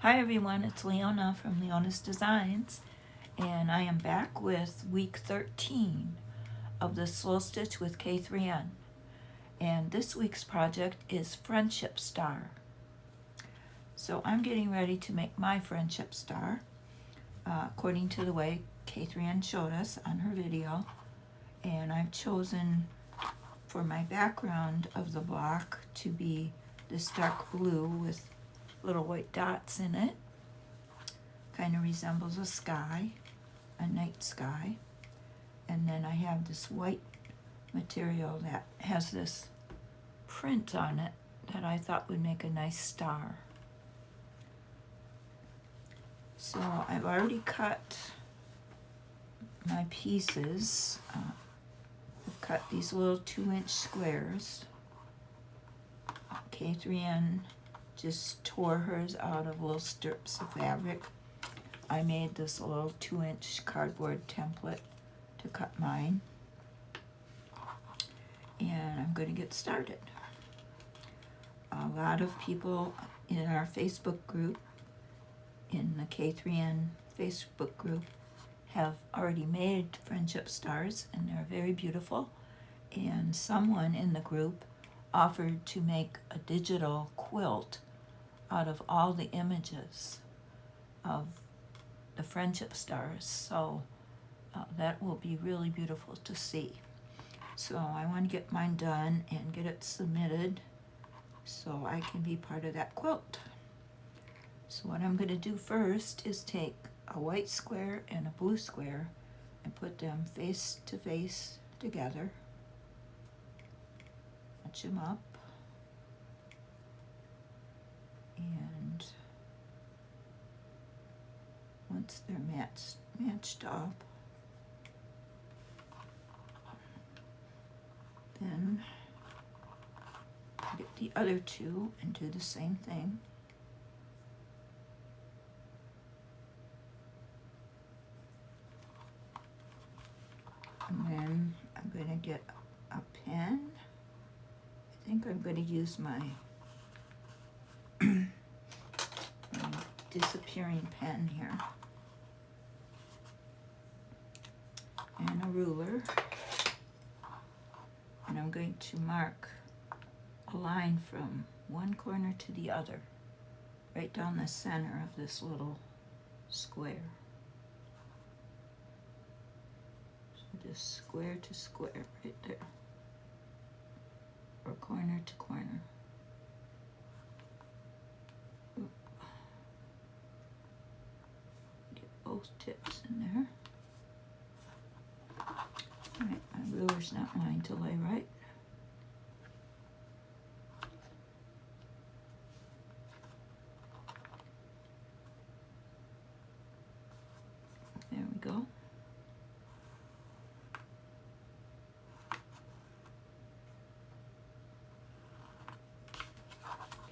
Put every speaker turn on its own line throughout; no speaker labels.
Hi everyone, it's Leona from Leona's Designs, and I am back with week 13 of the Slow Stitch with K3N. And this week's project is Friendship Star. So I'm getting ready to make my Friendship Star, according to the way K3N showed us on her video. And I've chosen for my background of the block to be this dark blue with little white dots in it. Kind of resembles a sky, a night sky. And then I have this white material that has this print on it that I thought would make a nice star. So I've already cut my pieces. I've cut these little 2-inch squares. K3N just tore hers out of little strips of fabric. I made this little 2-inch cardboard template to cut mine. And I'm going to get started. A lot of people in our Facebook group, in the K3N Facebook group, have already made friendship stars, and they're very beautiful. And someone in the group offered to make a digital quilt out of all the images of the friendship stars. So that will be really beautiful to see. So I want to get mine done and get it submitted so I can be part of that quilt. So what I'm going to do first is take a white square and a blue square and put them face to face together. Match them up. And once they're matched up, then get the other two and do the same thing. And then I'm going to get a pen. I think I'm going to use my disappearing pen here. And a ruler. And I'm going to mark a line from one corner to the other, right down the center of this little square. So just square to square right there, or corner to corner. Oop. Get both tips in there. All right, my ruler's not lying to lay right. There we go.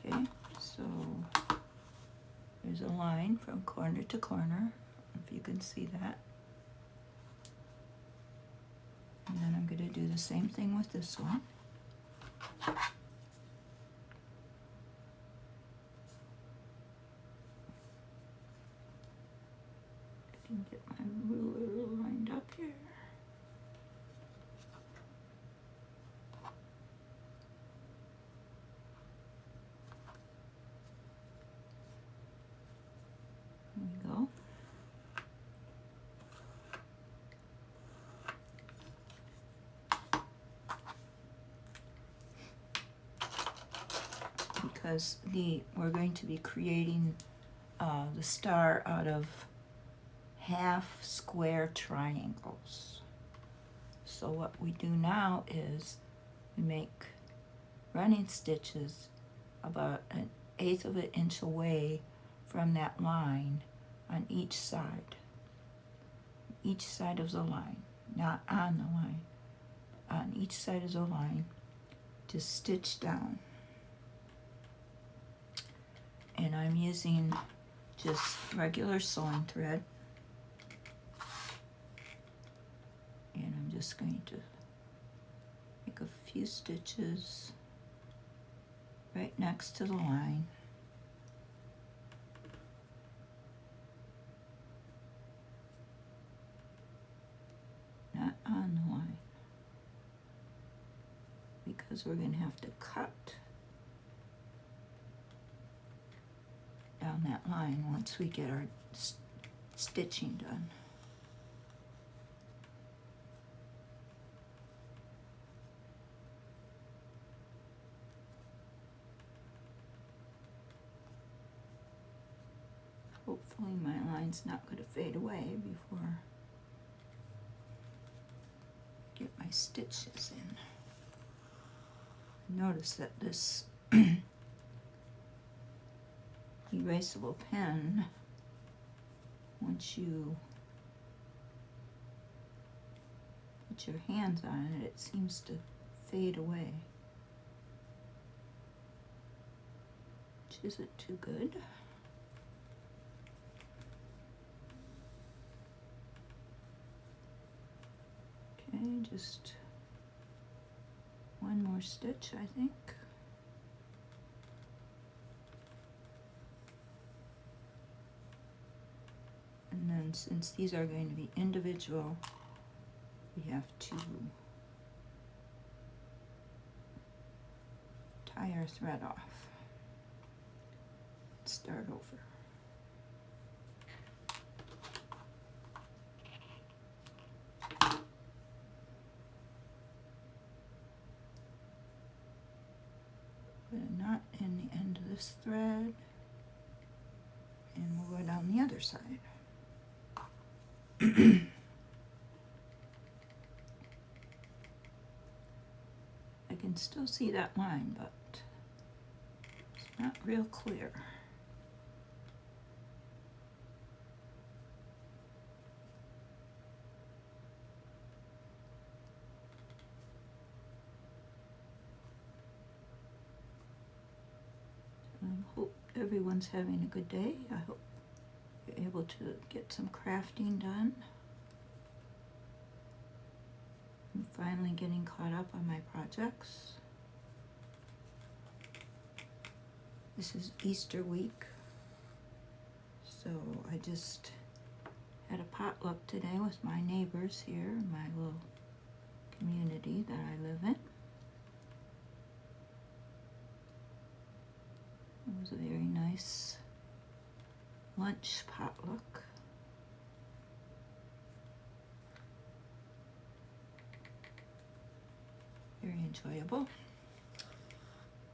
Okay, so there's a line from corner to corner, if you can see that. And then I'm going to do the same thing with this one. I can get my ruler lined up here. There we go. Because we're going to be creating the star out of half square triangles. So what we do now is we make running stitches about 1/8 of an inch away from that line on each side of the line, not on the line, on each side of the line, to stitch down. And I'm using just regular sewing thread, and I'm just going to make a few stitches right next to the line. because we're going to have to cut down that line once we get our stitching done. Hopefully my line's not going to fade away before I get my stitches in. Notice that this erasable pen, once you put your hands on it, it seems to fade away, which isn't too good. Okay, just one more stitch, I think. And then since these are going to be individual, we have to tie our thread off. Let's start over. Put a knot in the end of this thread, and we'll go down the other side. I can still see that line, but it's not real clear. I hope everyone's having a good day. I hope you're able to get some crafting done. I'm finally getting caught up on my projects. This is Easter week, so I just had a potluck today with my neighbors here in my little community that I live in. It was a very nice lunch potluck. Very enjoyable.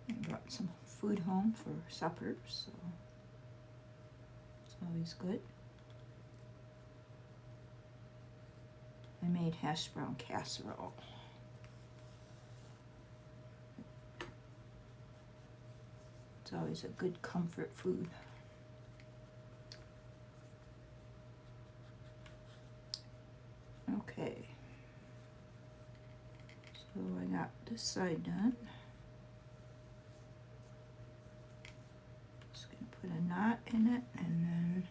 I brought some food home for supper, so it's always good. I made hash brown casserole. It's always a good comfort food. Okay. So I got this side done. Just gonna put a knot in it and then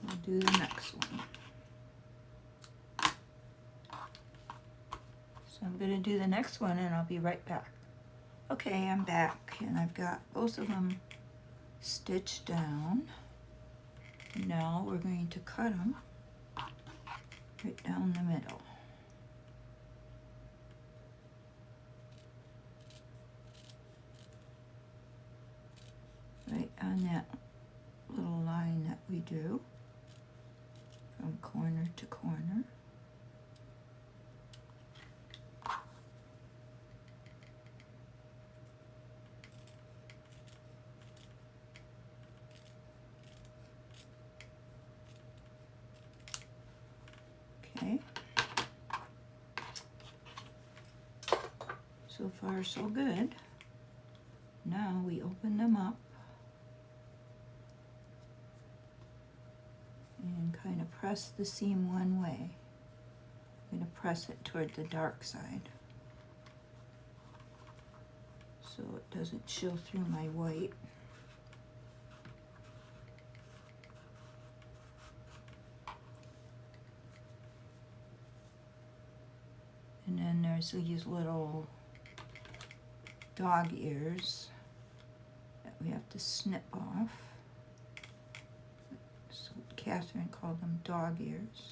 we'll do the next one. So I'm gonna do the next one and I'll be right back. Okay, I'm back and I've got both of them stitched down. Now we're going to cut them right down the middle. Right on that little line that we do from corner to corner. Okay. So far, so good. Now we open them up and kind of press the seam one way. I'm going to press it toward the dark side so it doesn't show through my white. And then there's these little dog ears that we have to snip off. Catherine called them dog ears.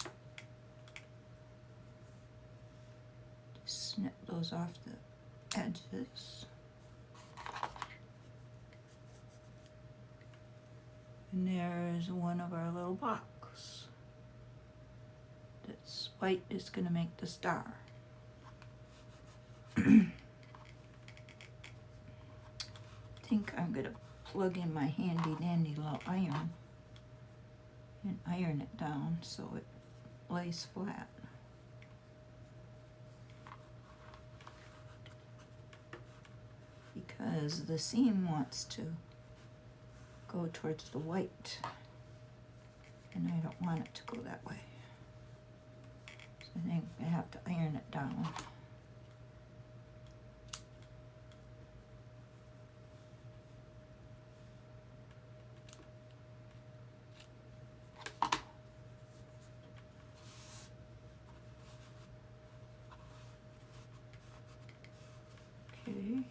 Just snip those off the edges. And there's one of our little blocks. This white is going to make the star. I think I'm going to plug in my handy dandy little iron and iron it down so it lays flat. Because the seam wants to go towards the white, and I don't want it to go that way. So I think I have to iron it down. Okay,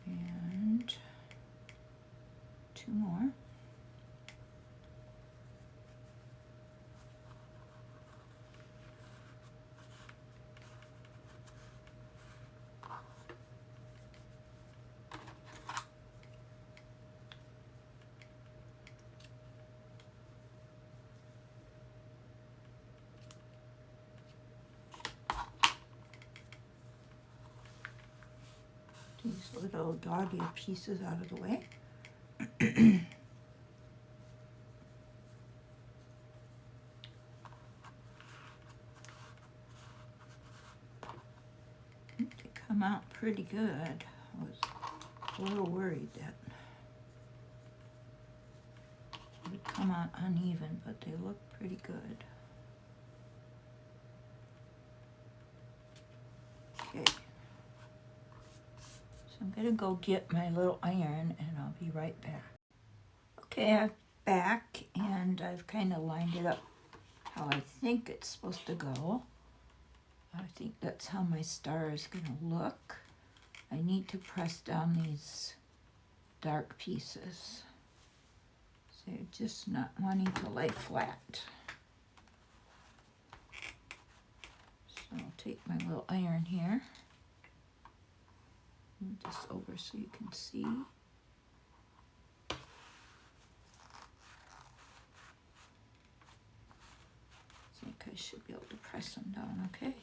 and two more. These little dog ear pieces out of the way. They come out pretty good. I was a little worried that it would come out uneven, but they look pretty good. Okay. I'm gonna go get my little iron and I'll be right back. Okay, I'm back and I've kind of lined it up how I think it's supposed to go. I think that's how my star is gonna look. I need to press down these dark pieces. So they're just not wanting to lay flat. So I'll take my little iron here. Move this over so you can see. I think I should be able to press them down, okay?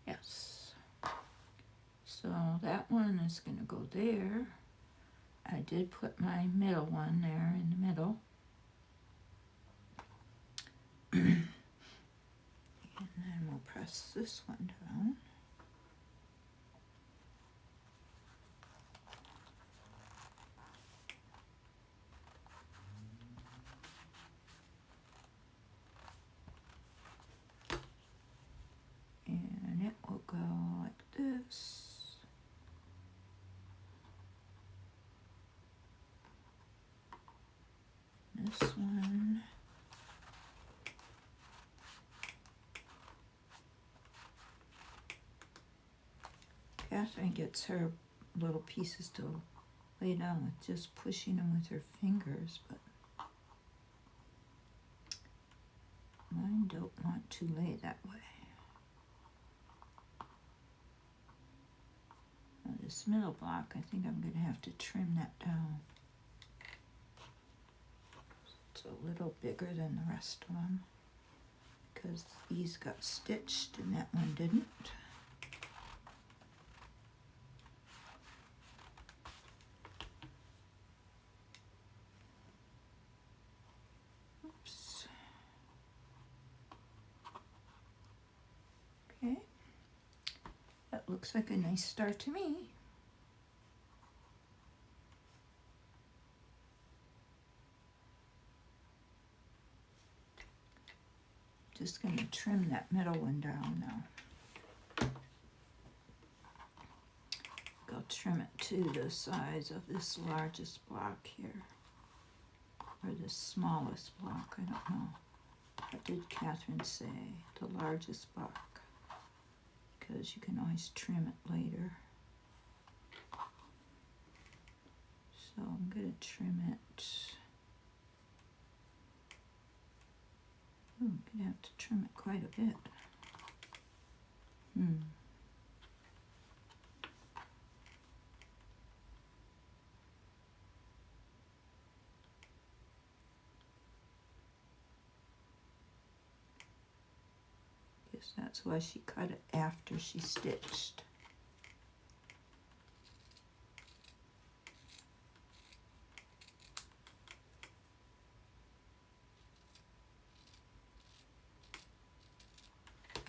Yes. So that one is going to go there. I did put my middle one there in the middle. And then we'll press this one down. And it will go like this. This one. Catherine gets her little pieces to lay down with just pushing them with her fingers, but mine don't want to lay that way. Now this middle block, I think I'm going to have to trim that down. It's a little bigger than the rest of them because these got stitched and that one didn't. Oops. Okay. That looks like a nice star to me. Just going to trim that middle one down now. Go trim it to the size of this largest block here, or the smallest block, I don't know. What did Catherine say? The largest block, because you can always trim it later. So I'm going to trim it Oh, I'm gonna have to trim it quite a bit. Guess that's why she cut it after she stitched.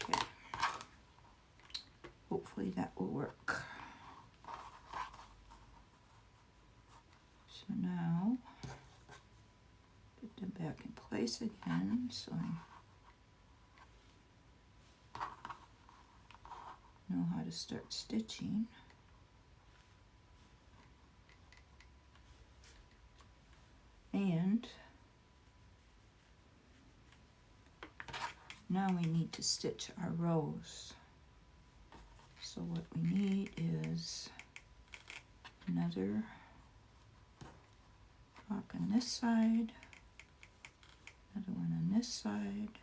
Okay. Hopefully that will work. So now, put them back in place again, so I know how to start stitching. And now we need to stitch our rows. So what we need is another block on this side, another one on this side,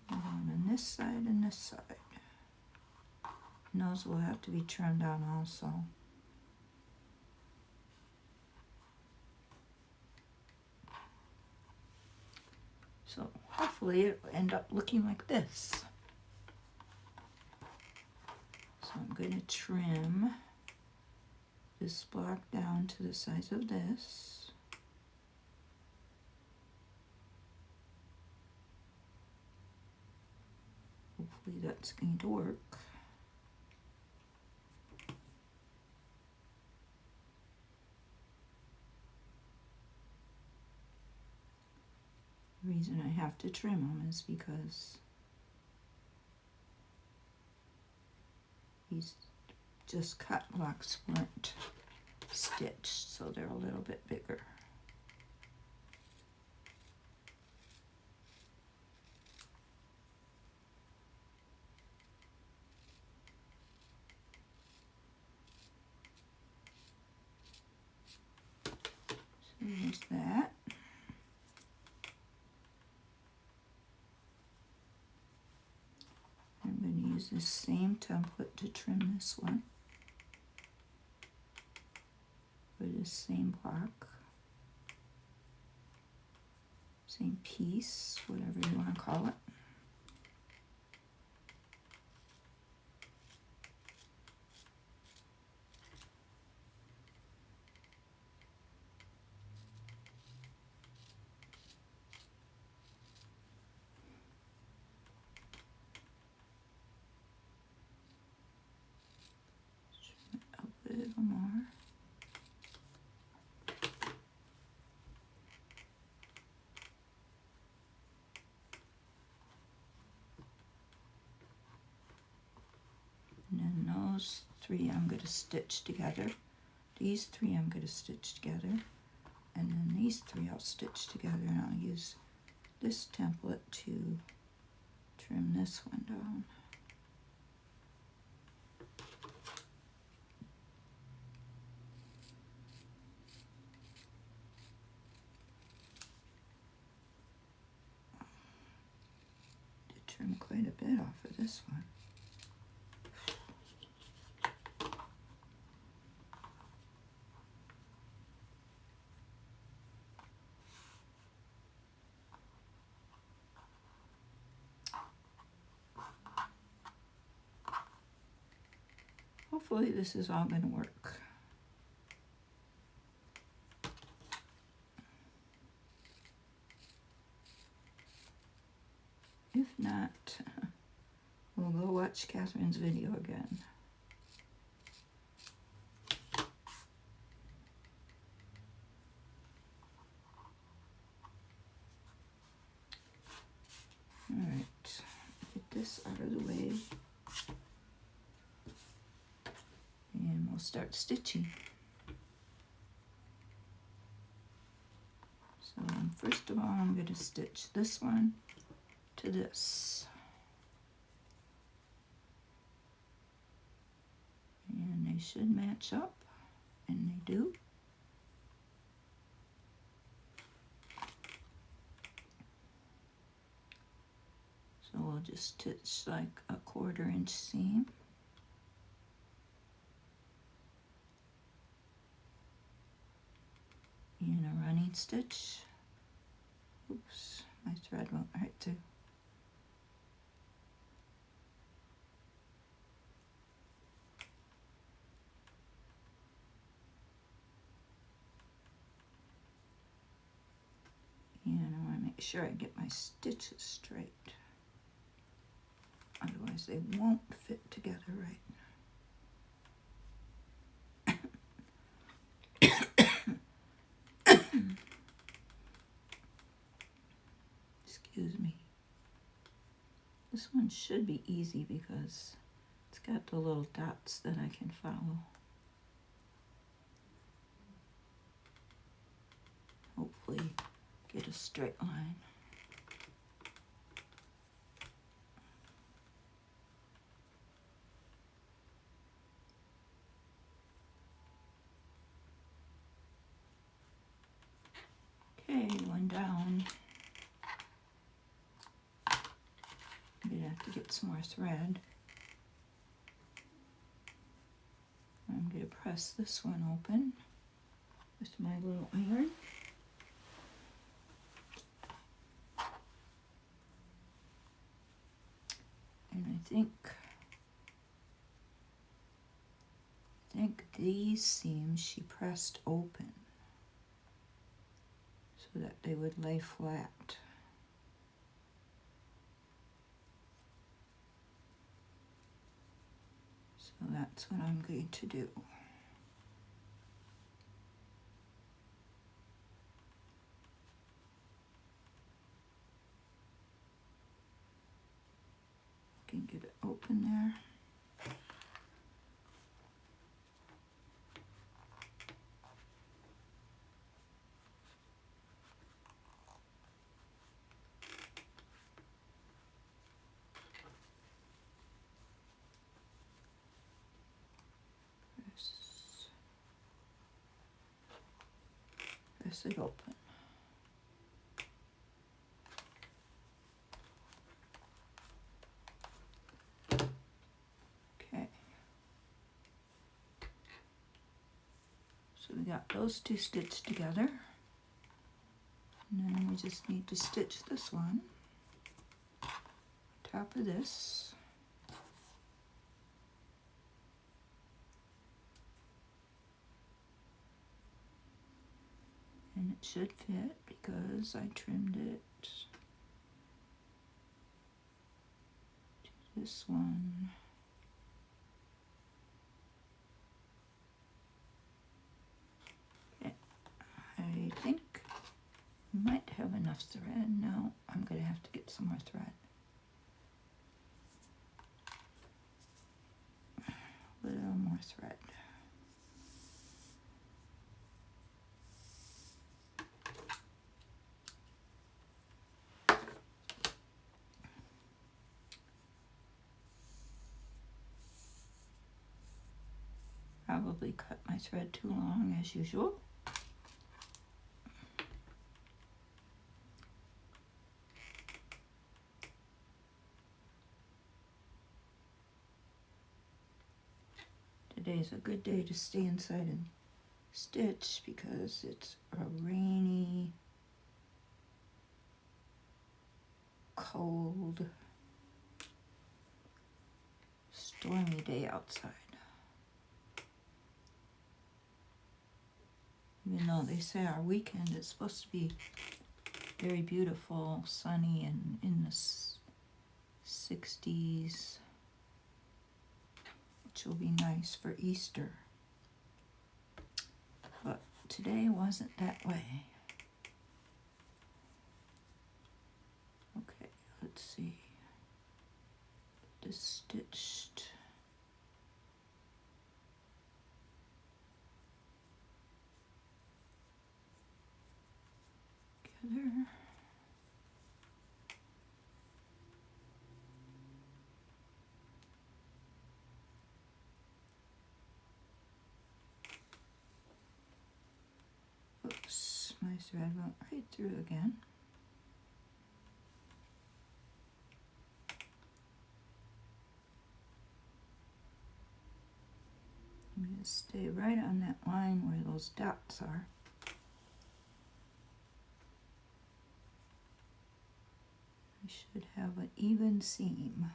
another one on this side and this side. And those will have to be trimmed down also. So hopefully it will end up looking like this. So I'm going to trim this block down to the size of this. Hopefully that's going to work. The reason I have to trim them is because these just cut blocks weren't stitched, so they're a little bit bigger. So there's that. I'm going to use this same template to trim this one for this same block, same piece, whatever you want to call it. A little more. And then those three I'm going to stitch together. These three I'm going to stitch together. And then these three I'll stitch together, and I'll use this template to trim this one down. To trim quite a bit off of this one. Hopefully this is all going to work. If not, we'll go watch Catherine's video again. Alright, get this out of the way. And we'll start stitching. So first of all, I'm going to stitch this one to this. And they should match up. and they do. So we'll just stitch like a 1/4 inch seam. In a running stitch. Oops, my thread went right through. And I want to make sure I get my stitches straight. Otherwise they won't fit together right. Excuse me. This one should be easy because it's got the little dots that I can follow. Hopefully get a straight line. Okay, one down. I'm gonna have to get some more thread. I'm gonna press this one open with my little iron. And I think these seams she pressed open so that they would lay flat. So that's what I'm going to do. Can get it open there. Press it open. Okay. So we got those two stitched together. And then we just need to stitch this one on top of this. And it should fit because I trimmed it to this one. Okay, I think I might have enough thread. No, I'm going to have to get some more thread. A little more thread. Probably cut my thread too long as usual. Today's a good day to stay inside and stitch because it's a rainy, cold, stormy day outside. Even though they say our weekend is supposed to be very beautiful, sunny, and in the 60s, which will be nice for Easter. But today wasn't that way. Okay, let's see. This stitched. Together. thread went right through again. I'm going to stay right on that line where those dots are. I should have an even seam.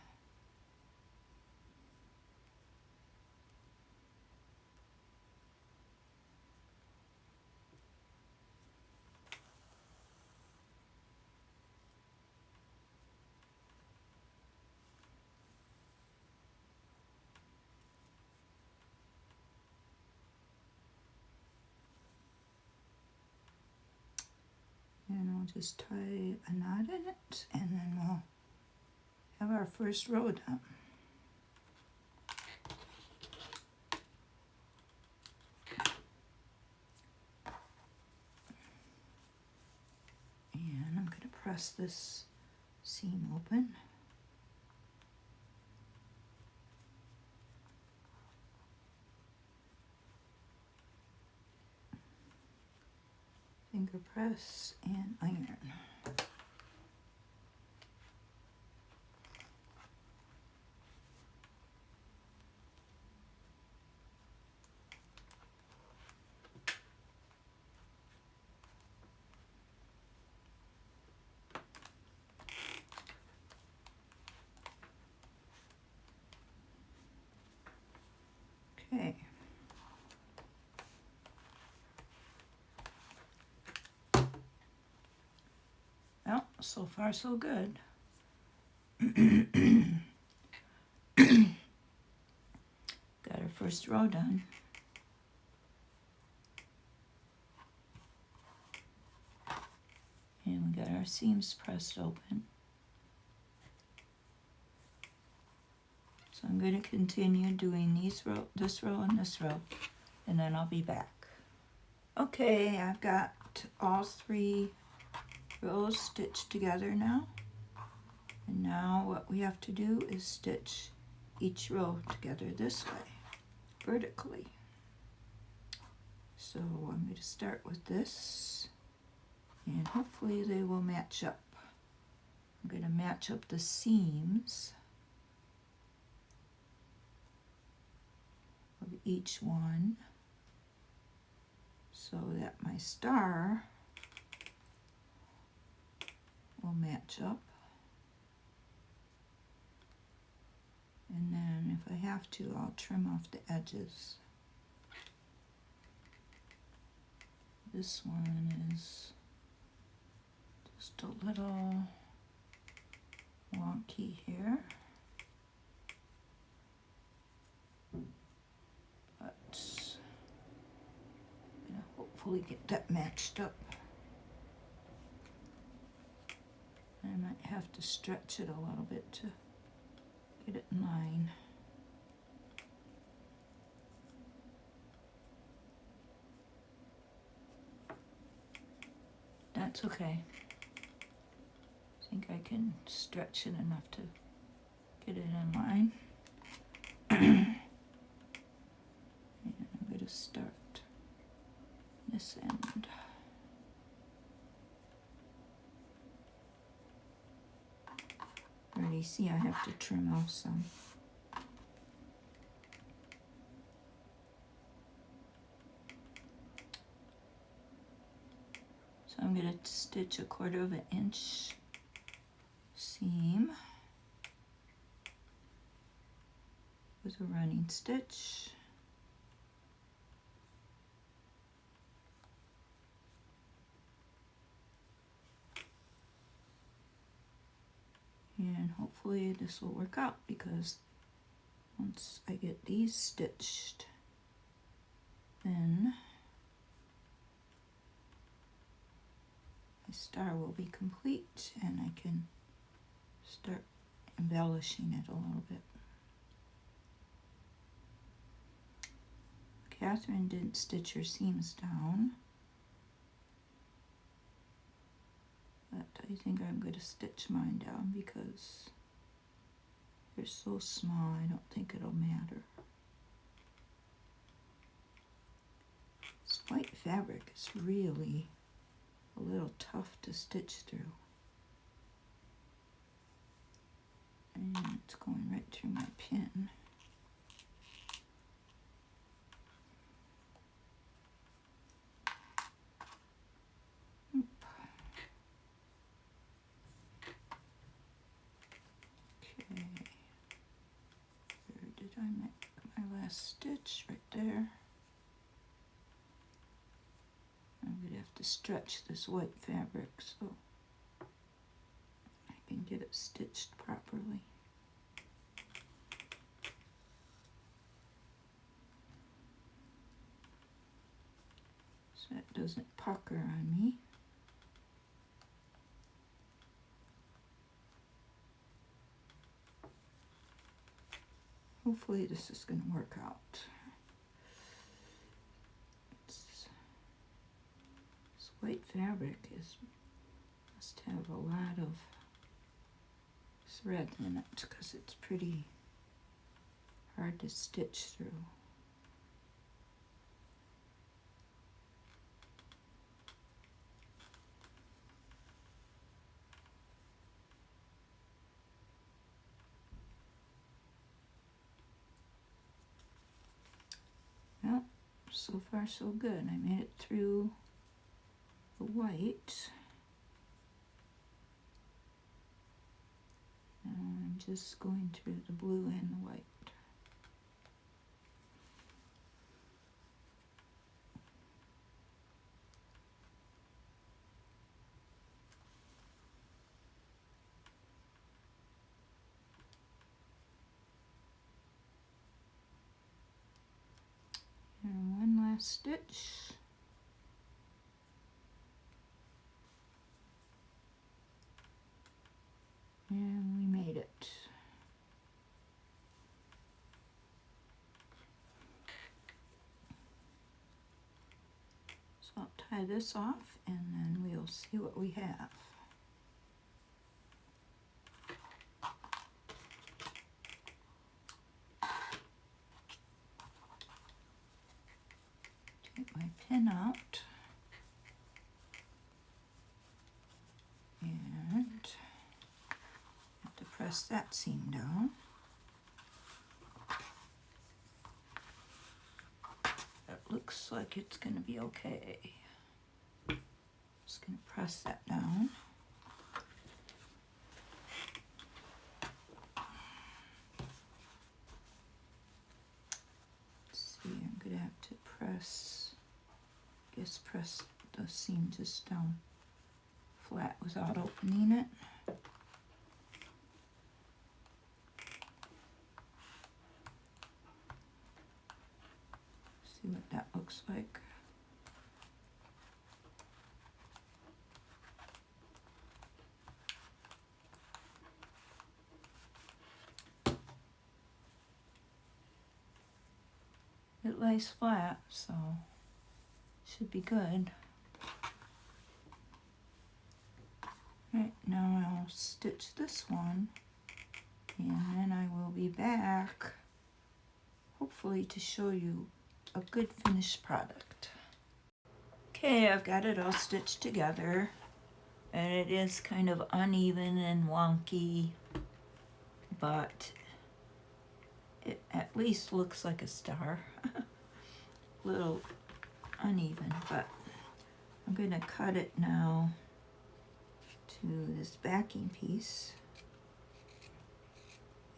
And I'll just tie a knot in it, and then we'll have our first row done. And I'm going to press this seam open. Finger press and iron. Okay. Well, so far so good. Got our first row done. And we got our seams pressed open. So I'm going to continue doing this row and this row, and then I'll be back. Okay, I've got all 3 rows stitched together now. And now what we have to do is stitch each row together this way, vertically. So I'm going to start with this, and hopefully they will match up. I'm going to match up the seams of each one so that my star will match up. And then if I have to, I'll trim off the edges. This one is just a little wonky here. But I'm gonna hopefully get that matched up. I might have to stretch it a little bit to get it in line. That's okay. I think I can stretch it enough to get it in line. And I'm going to start this end. Already see I have to trim off some. So I'm going to stitch 1/4 inch seam with a running stitch. And hopefully this will work out, because once I get these stitched, then my star will be complete and I can start embellishing it a little bit. Catherine didn't stitch her seams down, but I think I'm going to stitch mine down because they're so small, I don't think it'll matter. This white fabric is really a little tough to stitch through. And it's going right through my pin. Oop. Okay. Where did I make my last stitch? Right there. I'm going to have to stretch this white fabric so I can get it stitched properly. So that doesn't pucker on me. Hopefully this is going to work out. This white fabric must have a lot of thread in it because it's pretty hard to stitch through. Well, so far so good. I made it through the white. Now I'm just going through the blue and the white. And one last stitch. And we made it. So I'll tie this off and then we'll see what we have. Take my pin out and have to press that seam down. It looks like it's going to be okay. Just going to press that down. Let's see, I'm going to have to press the seam just down flat without opening it. See what that looks like. It lays flat, so should be good. Right, now I'll stitch this one and then I will be back hopefully to show you a good finished product. Okay, I've got it all stitched together and it is kind of uneven and wonky, but it at least looks like a star. Little uneven, but I'm going to cut it now to this backing piece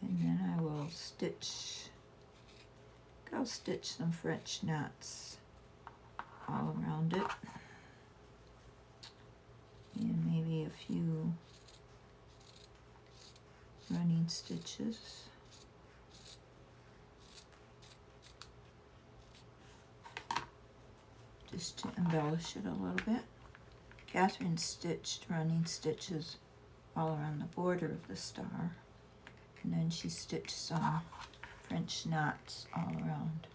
and then I will stitch, I'll stitch some French knots all around it and maybe a few running stitches. Just to embellish it a little bit. Catherine stitched running stitches all around the border of the star, and then she stitched some French knots all around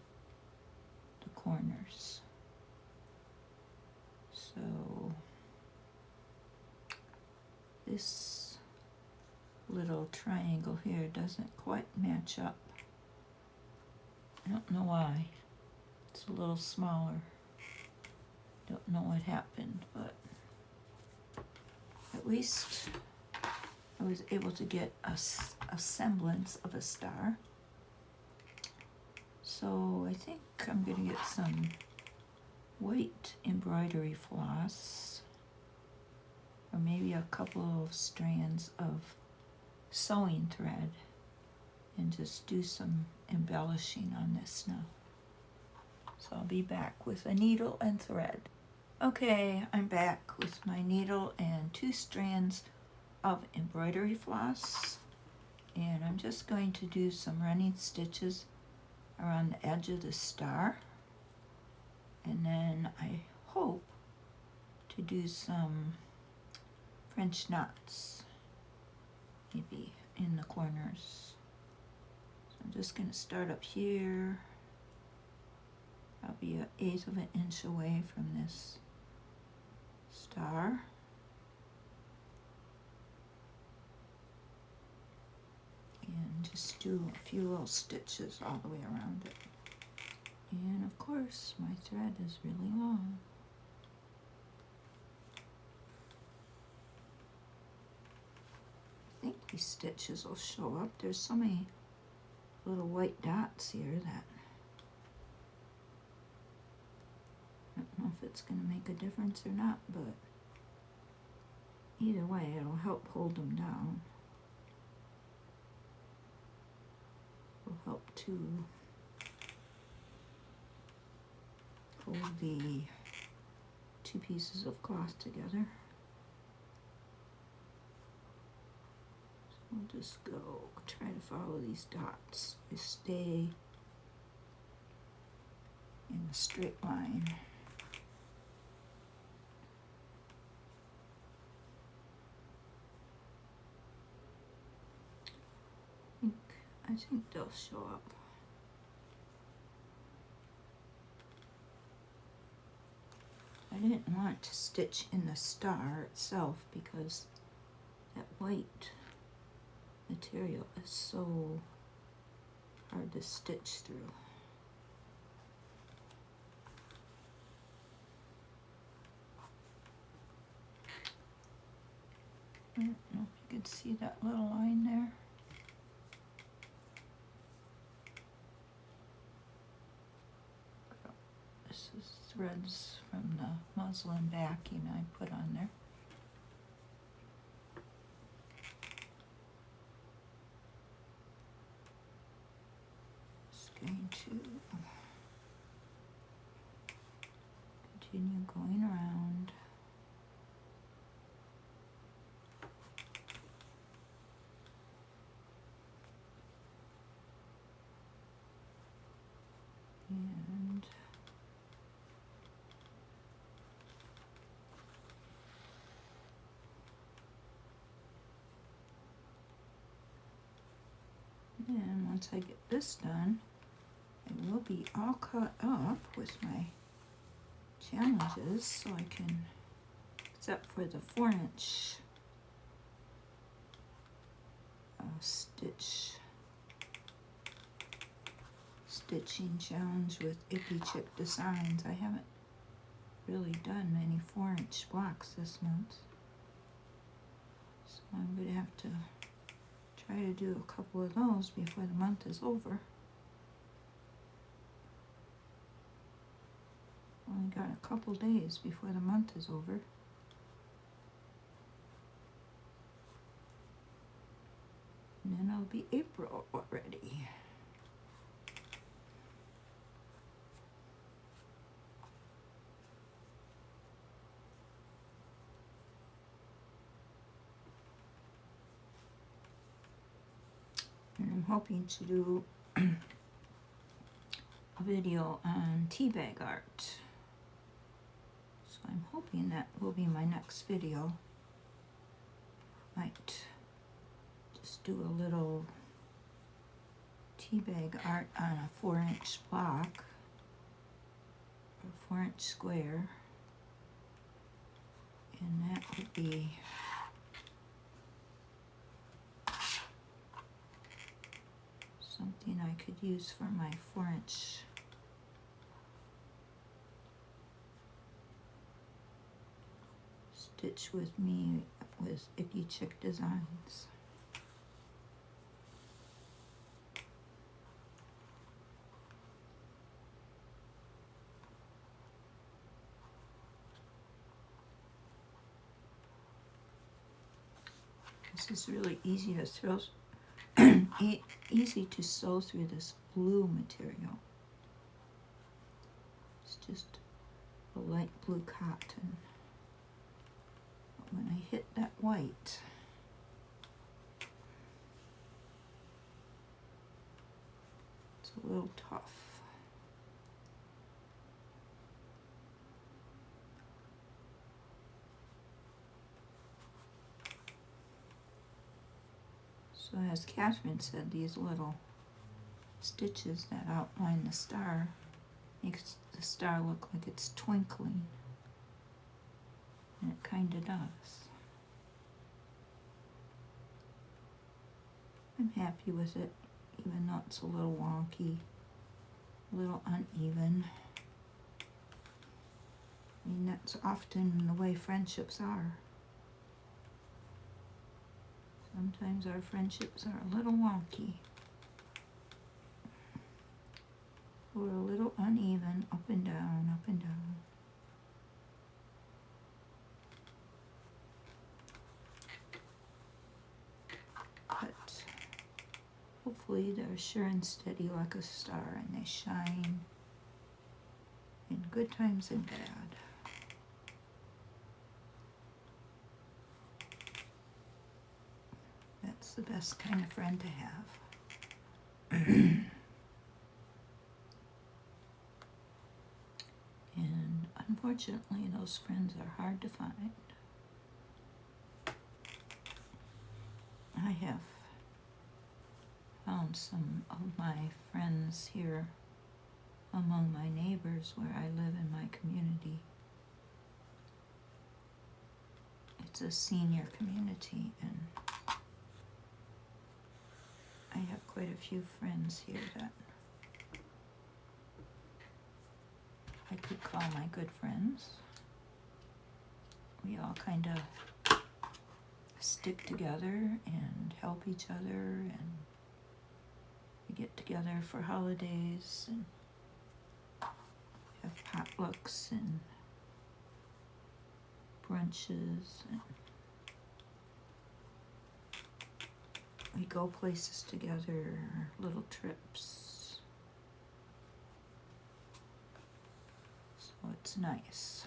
the corners. So this little triangle here doesn't quite match up. I don't know why. It's a little smaller. Don't know what happened, but at least I was able to get a semblance of a star. So I think I'm going to get some white embroidery floss, or maybe a couple of strands of sewing thread, and just do some embellishing on this now. So I'll be back with a needle and thread. Okay, I'm back with my needle and 2 strands of embroidery floss, and I'm just going to do some running stitches around the edge of the star, and then I hope to do some French knots maybe in the corners. So I'm just going to start up here. I'll be 1/8 of an inch away from this star. And just do a few little stitches all the way around it. And of course, my thread is really long. I think these stitches will show up. There's so many little white dots here that I don't know if it's going to make a difference or not, but either way, it'll help hold them down. Will help to hold the 2 pieces of cloth together. So we'll just go try to follow these dots. They stay in a straight line. I think they'll show up. I didn't want to stitch in the star itself because that white material is so hard to stitch through. I don't know if you could see that little line there. This is threads from the muslin backing I put on there. Just going to continue going around. And then once I get this done, I will be all caught up with my challenges, so I can, except for the 4-inch stitching challenge with Ippy Chip Designs. I haven't really done any 4-inch blocks this month, so I'm going to have to try to do a couple of those before the month is over. Only got a couple days before the month is over. And then it'll be April already. And I'm hoping to do a video on tea bag art. So I'm hoping that will be my next video. Might just do a little tea bag art on a 4-inch block, or 4-inch square. And that would be something I could use for my 4-inch Stitch with me with Icky Chick Designs. This is really easy to throw, easy to sew through this blue material. It's just a light blue cotton. But when I hit that white, it's a little tough. So as Catherine said, these little stitches that outline the star makes the star look like it's twinkling. And it kind of does. I'm happy with it, even though it's a little wonky, a little uneven. I mean, that's often the way friendships are. Sometimes our friendships are a little wonky, or a little uneven, up and down, up and down. But hopefully they're sure and steady like a star, and they shine in good times and bad. That's the best kind of friend to have. And unfortunately, those friends are hard to find. I have found some of my friends here among my neighbors where I live in my community. It's a senior community, and I have quite a few friends here that I could call my good friends. We all kind of stick together and help each other, and we get together for holidays and have potlucks and brunches, and we go places together, little trips. So it's nice.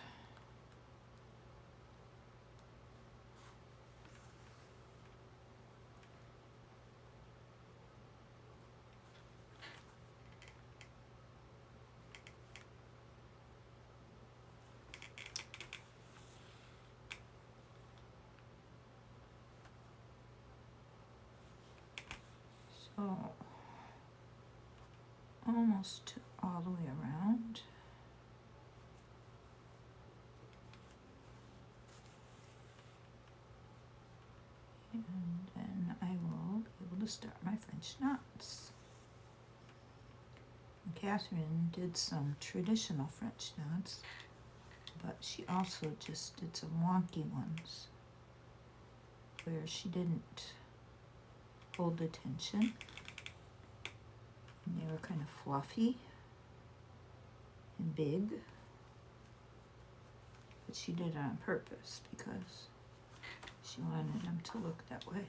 So, almost all the way around. And then I will be able to start my French knots. And Catherine did some traditional French knots, but she also just did some wonky ones where she didn't hold the tension, and they were kind of fluffy and big, but she did it on purpose because she wanted them to look that way.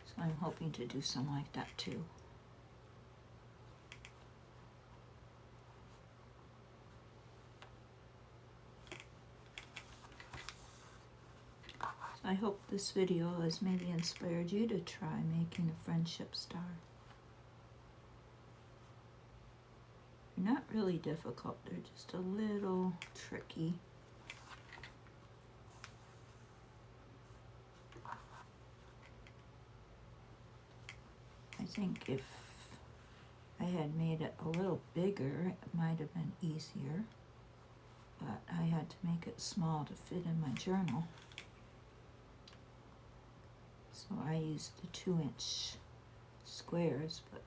So I'm hoping to do some like that too. I hope this video has maybe inspired you to try making a friendship star. They're not really difficult, they're just a little tricky. I think if I had made it a little bigger, it might have been easier, but I had to make it small to fit in my journal. So I used the 2-inch square squares, but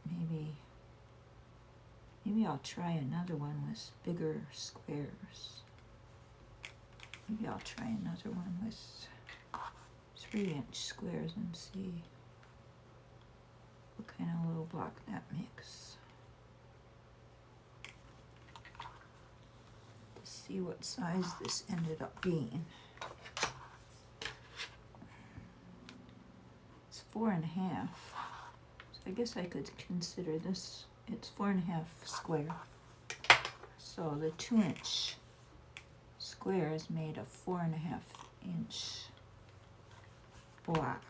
maybe I'll try another one with bigger squares. Maybe I'll try another one with 3-inch squares and see what kind of little block that makes. To see what size this ended up being. It's 4.5. So I guess I could consider this, it's 4.5 square. So the 2-inch square is made of 4.5-inch block.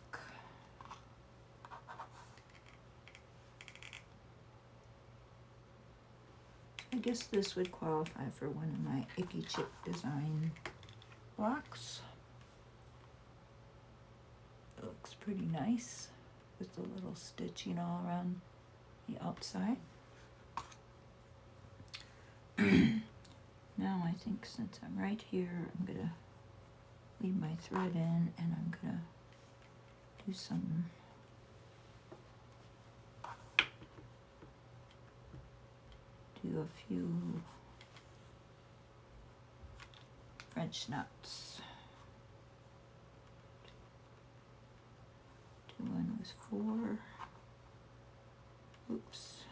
I guess this would qualify for one of my Icky Chick design blocks. It looks pretty nice with the little stitching all around the outside. Now I think since I'm right here, I'm gonna leave my thread in and I'm gonna do some a few French knots. Do one with 4. Oops.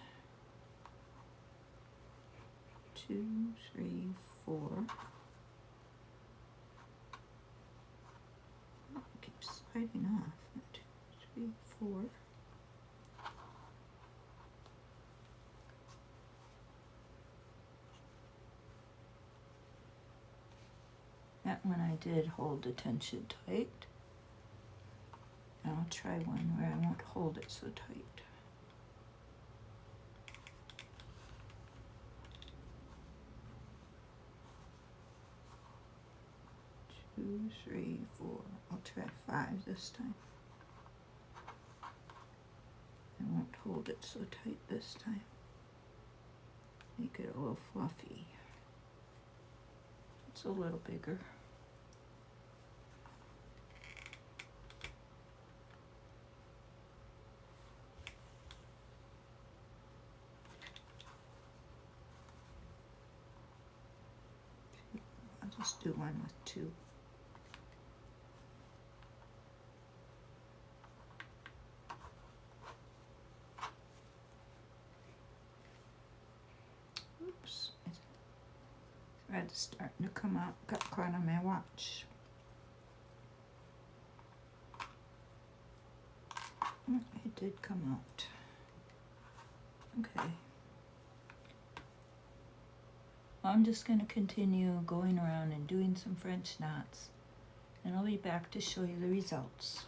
2, 3, 4. Oh, it keeps sliding off. 2, 3, 4. That one I did hold the tension tight. I'll try one where I won't hold it so tight. 2, 3, 4. I'll try 5 this time. I won't hold it so tight this time. Make it a little fluffy. It's a little bigger. I'll just do one with 2. Oops. Thread's starting to come out, got caught on my watch. It did come out. Okay. I'm just going to continue going around and doing some French knots, and I'll be back to show you the results.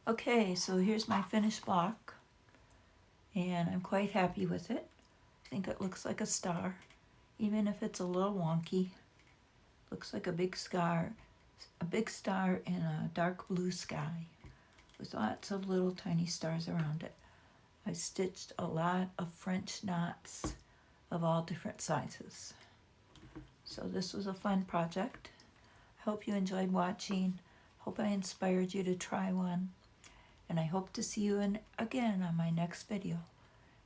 Okay, so here's my finished block, and I'm quite happy with it. I think it looks like a star, even if it's a little wonky. Looks like a big star in a dark blue sky with lots of little tiny stars around it. I stitched a lot of French knots of all different sizes. So this was a fun project. I hope you enjoyed watching. Hope I inspired you to try one. And I hope to see you again on my next video.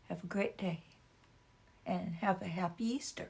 Have a great day and have a happy Easter.